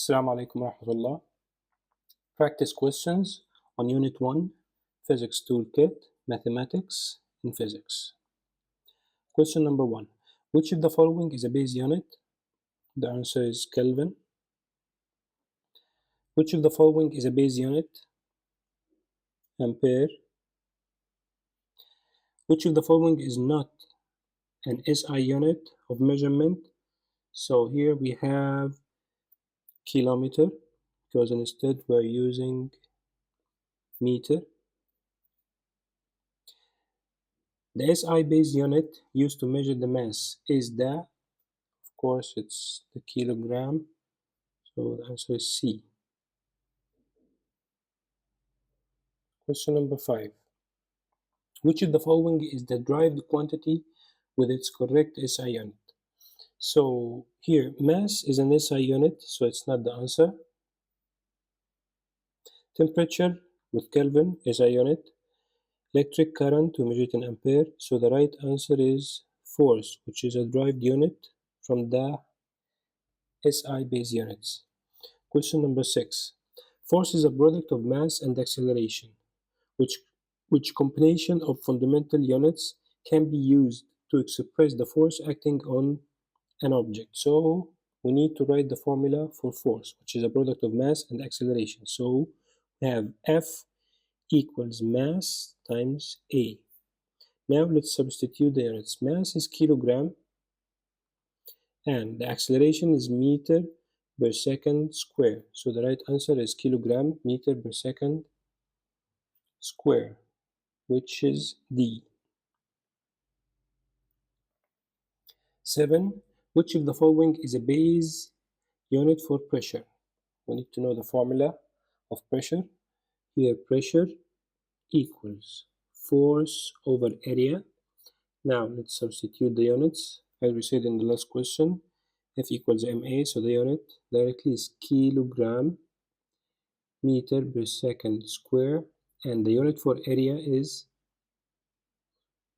Assalamu alaikum warahmatullah. Practice questions on Unit 1, Physics Toolkit, Mathematics in Physics. Question number 1. Which of the following is a base unit? The answer is Kelvin. Which of the following is a base unit? Ampere. Which of the following is not an SI unit of measurement? So here we have kilometer, because instead we're using meter. The SI base unit used to measure the mass is of course, it's the kilogram. So the answer is C. Question number 5. Which of the following is the derived quantity with its correct SI unit? So here, mass is an SI unit, so it's not the answer. Temperature with Kelvin, SI unit. Electric current, we measure it in ampere. So the right answer is force, which is a derived unit from the SI base units. Question number 6. Force is a product of mass and acceleration. Which combination of fundamental units can be used to express the force acting on an object? So we need to write the formula for force, which is a product of mass and acceleration. So we have F equals mass times A. Now let's substitute the units. Mass is kilogram and the acceleration is meter per second square. So the right answer is kilogram meter per second square, which is D. 7. Which of the following is a base unit for pressure? We need to know the formula of pressure. Here pressure equals force over area. Now let's substitute the units. As we said in the last question, F equals ma, so the unit directly is kilogram meter per second square, and the unit for area is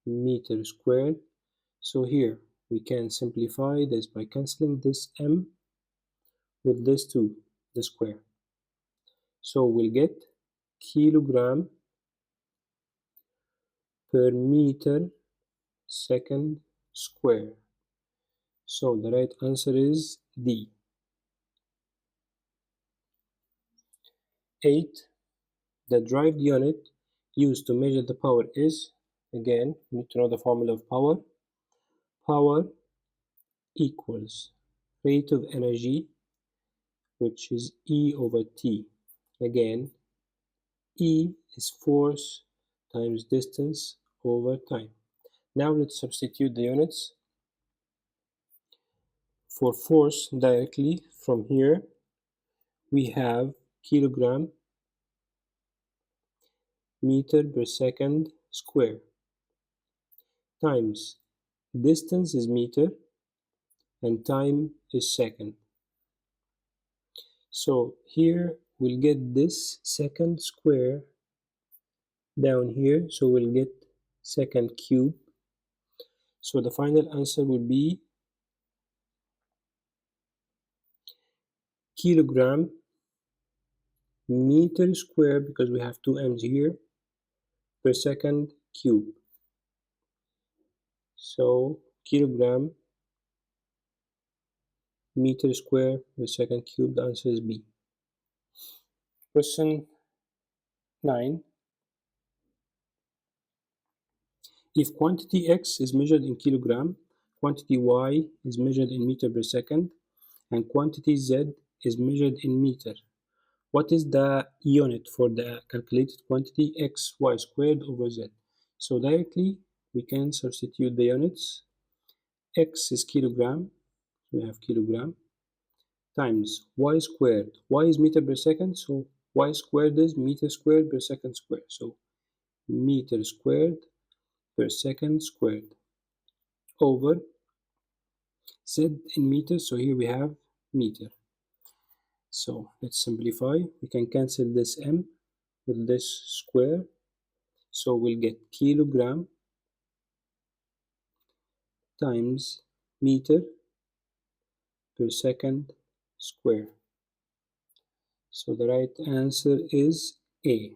meter squared. So here we can simplify this by cancelling this m with this 2, the square. So we'll get kilogram per meter second square. So the right answer is D. 8. The derived unit used to measure the power is, again, we need to know the formula of power. Power equals rate of energy, which is E over T. Again, E is force times distance over time. Now let's substitute the units. For force directly from here, we have kilogram meter per second square times distance is meter and time is second. So here we'll get this second square down here, so we'll get second cube. So the final answer will be kilogram meter square, because we have two m's here, per second cube. So kilogram meter square per second cube, the answer is B. Question 9. If quantity x is measured in kilogram, quantity y is measured in meter per second, and quantity z is measured in meter, what is the unit for the calculated quantity x y squared over z? So directly we can substitute the units. X is kilogram, we have kilogram, times y squared. Y is meter per second, so y squared is meter squared per second squared. So meter squared per second squared over z in meters, so here we have meter. So let's simplify. We can cancel this m with this square, so we'll get kilogram times meter per second square. So the right answer is A.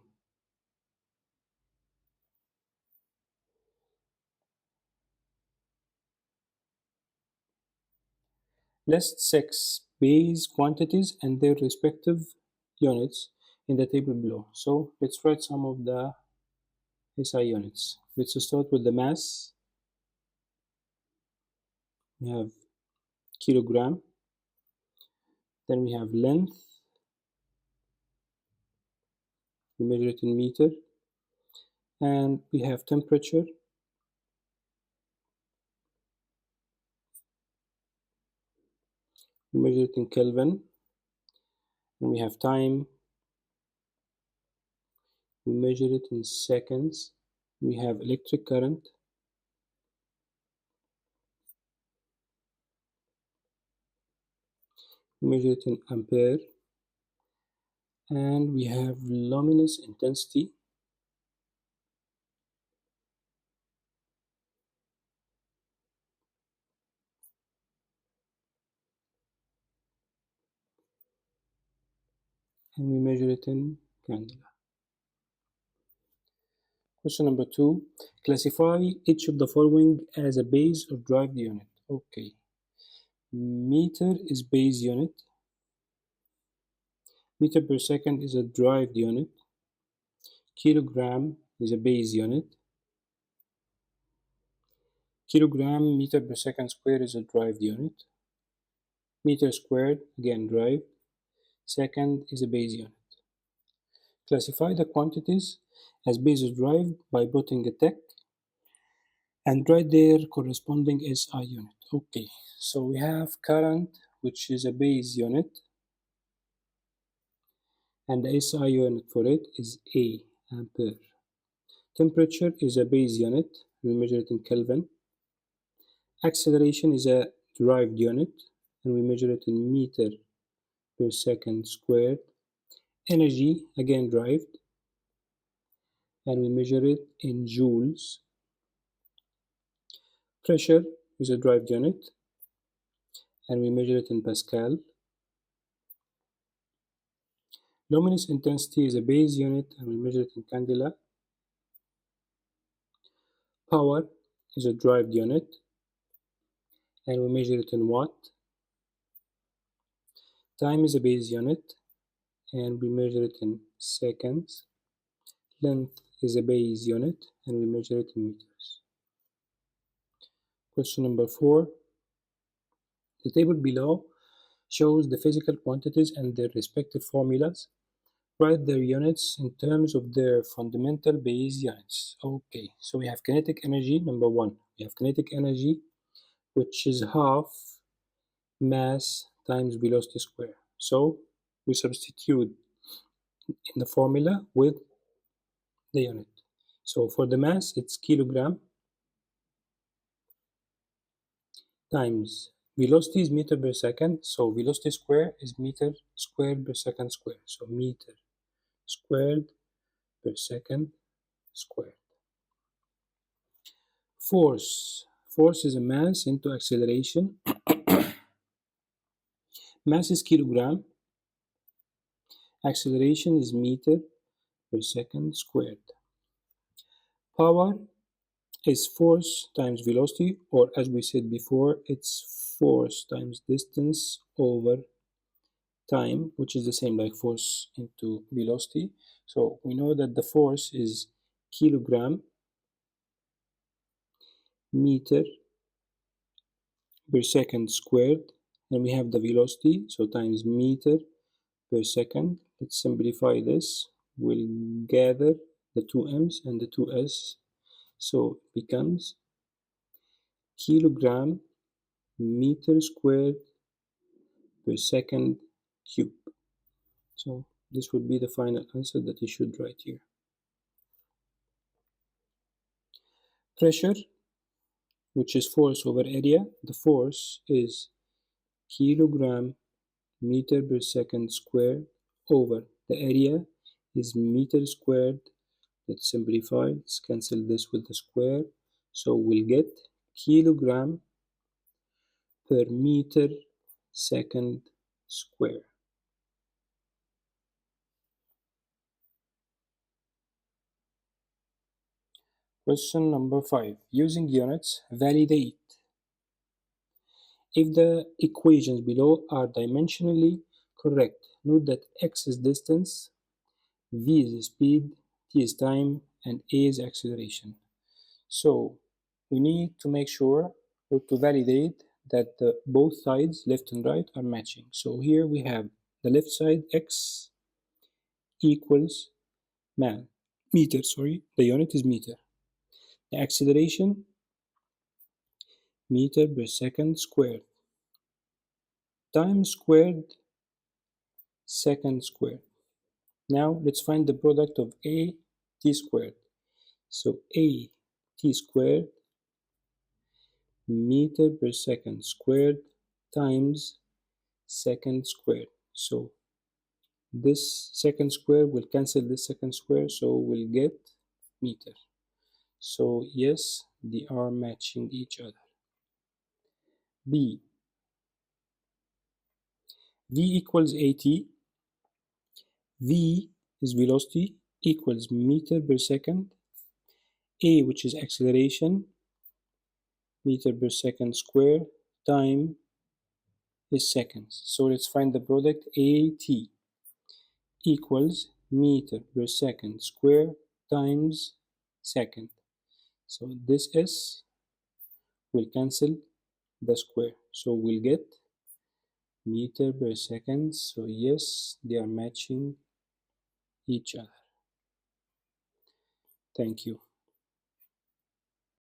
List 6 base quantities and their respective units in the table below. So let's write some of the SI units. Let's start with the mass. We have kilogram, then we have length, we measure it in meter, and we have temperature, we measure it in Kelvin, and we have time, we measure it in seconds, we have electric current, we measure it in ampere, and we have luminous intensity, and we measure it in candela. Question number 2. Classify each of the following as a base or derived unit. Okay. Meter is base unit. Meter per second is a derived unit. Kilogram is a base unit. Kilogram meter per second square is a derived unit. Meter squared, again derived. Second is a base unit. Classify the quantities as base or derived by putting a tick and write their corresponding SI unit. Okay, so we have current, which is a base unit, and the SI unit for it is A, ampere. Temperature is a base unit, we measure it in Kelvin. Acceleration is a derived unit, and we measure it in meter per second squared. Energy, again derived, and we measure it in joules. Pressure is a derived unit, and we measure it in Pascal. Luminous intensity is a base unit, and we measure it in candela. Power is a derived unit, and we measure it in watt. Time is a base unit, and we measure it in seconds. Length is a base unit, and we measure it in meters. Question number 4. The table below shows the physical quantities and their respective formulas. Write their units in terms of their fundamental base units. Okay, so we have kinetic energy, number 1. We have kinetic energy, which is half mass times velocity square. So we substitute in the formula with the unit. So for the mass, it's kilogram times velocity is meter per second. So velocity square is meter squared per second square. So meter squared per second squared. Force. Force is a mass into acceleration. Mass is kilogram. Acceleration is meter per second squared. Power is force times velocity, or as we said before, it's force times distance over time, which is the same like force into velocity. So we know that the force is kilogram meter per second squared, and we have the velocity, so times meter per second. Let's simplify this. We'll gather the two m's and the two s, so it becomes kilogram meter squared per second cube. So this would be the final answer that you should write here. Pressure, which is force over area. The force is kilogram meter per second squared over the area is meter squared. Let's simplify. Let's cancel this with the square. So we'll get kilogram per meter second square. Question number 5. Using units, validate. If the equations below are dimensionally correct, note that x is distance, v is speed, t is time, and a is acceleration. So we need to make sure or to validate that both sides, left and right, are matching. So here we have the left side, x equals meter, the unit is meter. The acceleration, meter per second squared. Time squared, second squared. Now let's find the product of a t squared. So a t squared meter per second squared times second squared. So this second square will cancel this second square, so we'll get meter. So yes, they are matching each other. B. V equals AT. V is velocity equals meter per second. A, which is acceleration, meter per second square, time is seconds. So let's find the product. AT equals meter per second square times second. So this S will cancel the square. So we'll get meter per second. So yes, they are matching each other. Thank you.